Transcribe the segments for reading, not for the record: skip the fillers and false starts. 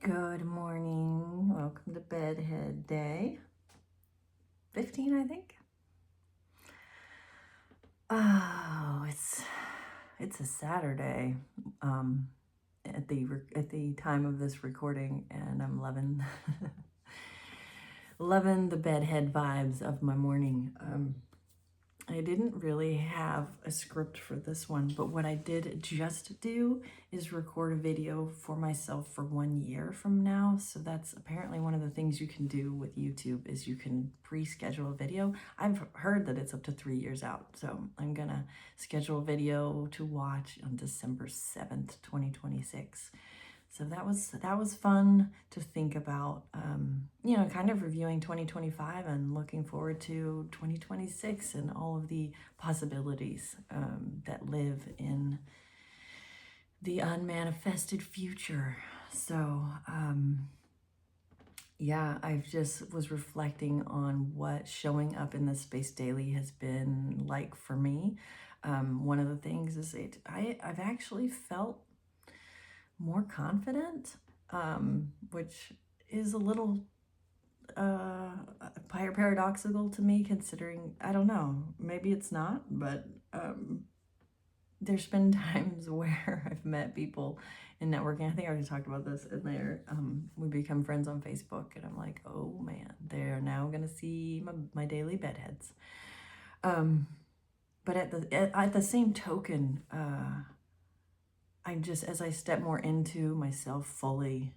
Good morning. Welcome to Bedhead Day 15, I think. Oh, it's a Saturday at the time of this recording, and I'm loving the bedhead vibes of my morning. I didn't really have a script for this one, but what I did just do is record a video for myself for 1 year from now. So that's apparently one of the things you can do with YouTube is you can pre-schedule a video. I've heard that it's up to 3 years out. So I'm gonna schedule a video to watch on December 7th, 2026. So that was fun to think about, kind of reviewing 2025 and looking forward to 2026 and all of the possibilities that live in the unmanifested future. So, yeah, I just was reflecting on what showing up in this space daily has been like for me. One of the things is I've actually felt more confident, which is a little paradoxical to me, considering, I don't know, maybe it's not, but there's been times where I've met people in networking. I think I already talked about this, and we become friends on Facebook, and I'm like, oh man, they're now gonna see my daily bedheads. But at the same token, as I step more into myself fully,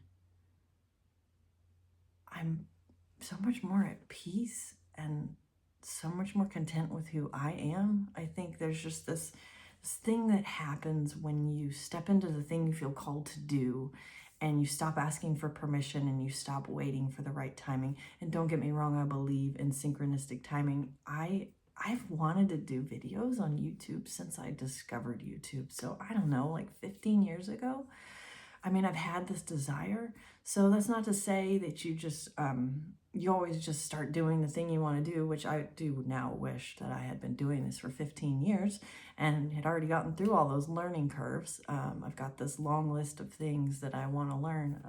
I'm so much more at peace and so much more content with who I am. I think there's just this thing that happens when you step into the thing you feel called to do, and you stop asking for permission and you stop waiting for the right timing. And don't get me wrong, I believe in synchronistic timing. I've wanted to do videos on YouTube since I discovered YouTube. So I don't know, like 15 years ago. I mean, I've had this desire. So that's not to say that you always just start doing the thing you want to do, which I do now wish that I had been doing this for 15 years and had already gotten through all those learning curves. I've got this long list of things that I want to learn,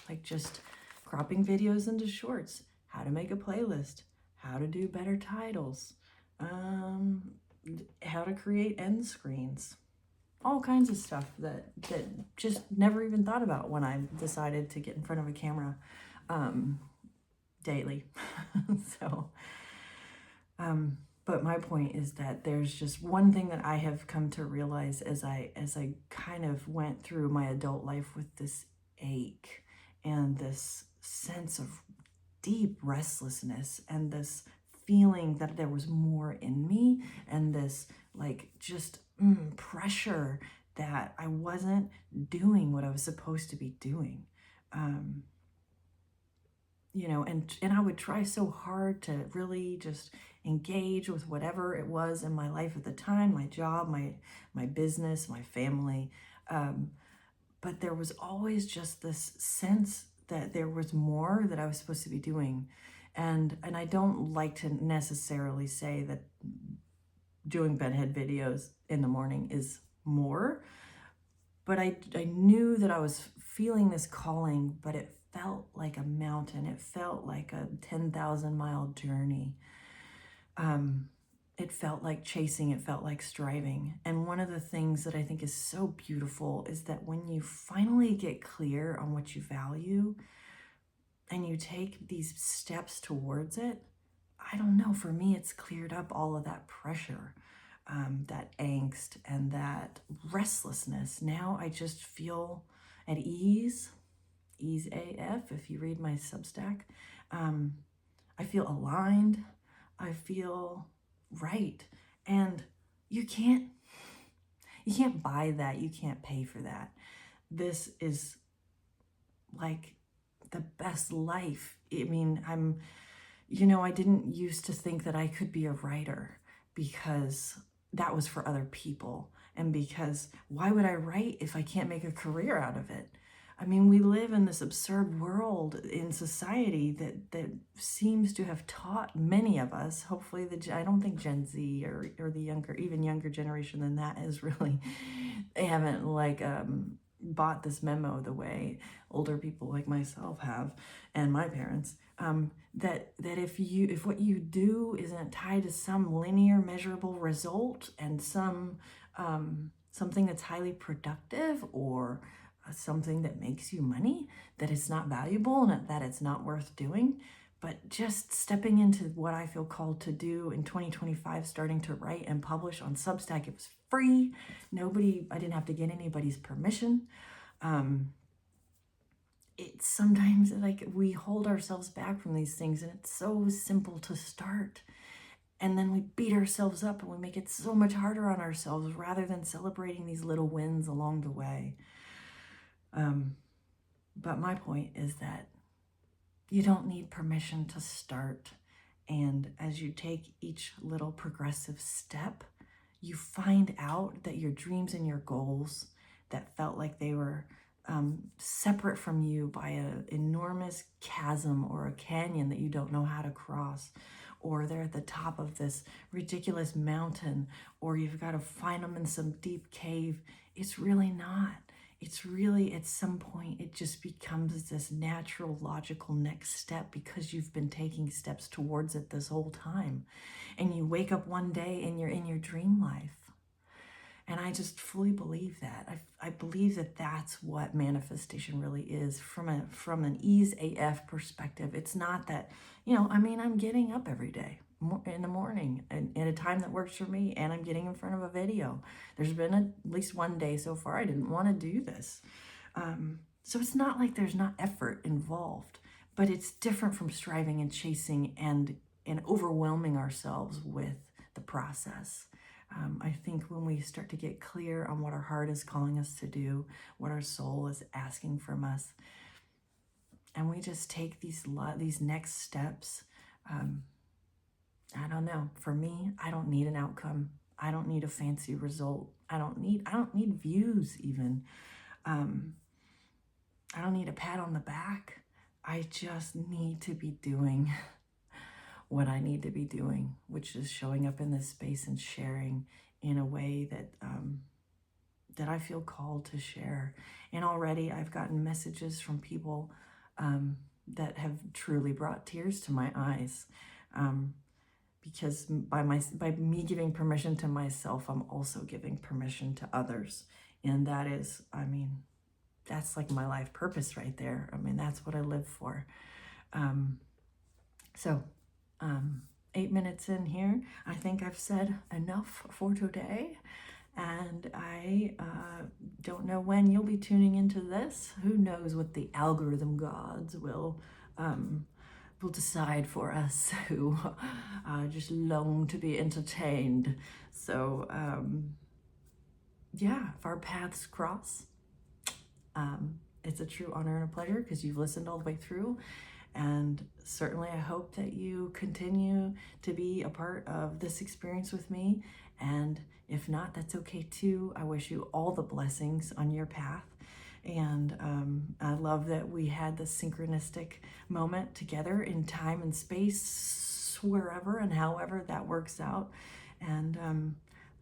like just cropping videos into shorts, how to make a playlist, how to do better titles, how to create end screens, all kinds of stuff that just never even thought about when I decided to get in front of a camera daily. So, but my point is that there's just one thing that I have come to realize as I kind of went through my adult life with this ache and this sense of deep restlessness and this feeling that there was more in me, and this like just pressure that I wasn't doing what I was supposed to be doing. And I would try so hard to really just engage with whatever it was in my life at the time, my job, my business, my family. But there was always just this sense that there was more that I was supposed to be doing. And I don't like to necessarily say that doing bedhead videos in the morning is more, but I knew that I was feeling this calling, but it felt like a mountain. It felt like a 10,000-mile journey. It felt like chasing, it felt like striving. And one of the things that I think is so beautiful is that when you finally get clear on what you value and you take these steps towards it, I don't know, for me, it's cleared up all of that pressure, that angst and that restlessness. Now I just feel at ease AF, if you read my Substack. I feel aligned. I feel right. And you can't buy that. You can't pay for that. This is like the best life. I mean, I didn't used to think that I could be a writer because that was for other people. And because why would I write if I can't make a career out of it? I mean, we live in this absurd world in society that seems to have taught many of us, hopefully I don't think Gen Z or the even younger generation than that is really, they haven't bought this memo the way older people like myself have, and my parents, that if what you do isn't tied to some linear measurable result and something that's highly productive, or something that makes you money, that it's not valuable and that it's not worth doing. But just stepping into what I feel called to do in 2025, starting to write and publish on Substack. It was free. I didn't have to get anybody's permission. It's sometimes like we hold ourselves back from these things, and it's so simple to start. And then we beat ourselves up and we make it so much harder on ourselves rather than celebrating these little wins along the way. But my point is that you don't need permission to start. And as you take each little progressive step, you find out that your dreams and your goals that felt like they were separate from you by an enormous chasm or a canyon that you don't know how to cross, or they're at the top of this ridiculous mountain, or you've got to find them in some deep cave. It's really not. It's really, at some point, it just becomes this natural, logical next step because you've been taking steps towards it this whole time. And you wake up one day and you're in your dream life. And I just fully believe that. I believe that that's what manifestation really is from an ease AF perspective. It's not that, I'm getting up every day in the morning and at a time that works for me, and I'm getting in front of a video. There's been at least one day so far I didn't want to do this. So it's not like there's not effort involved, but it's different from striving and chasing and overwhelming ourselves with the process. I think when we start to get clear on what our heart is calling us to do, what our soul is asking from us, and we just take these next steps, I don't know. For me, I don't need an outcome. I don't need a fancy result. I don't need views even. I don't need a pat on the back. I just need to be doing what I need to be doing, which is showing up in this space and sharing in a way that I feel called to share. And already I've gotten messages from people that have truly brought tears to my eyes. Because by me giving permission to myself, I'm also giving permission to others. And that is, that's like my life purpose right there. That's what I live for. 8 minutes in here, I think I've said enough for today. And I don't know when you'll be tuning into this. Who knows what the algorithm gods will decide for us who just long to be entertained. So if our paths cross, it's a true honor and a pleasure because you've listened all the way through. And certainly I hope that you continue to be a part of this experience with me. And if not, that's okay too. I wish you all the blessings on your path. And I love that we had this synchronistic moment together in time and space, wherever and however that works out. And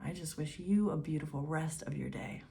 I just wish you a beautiful rest of your day.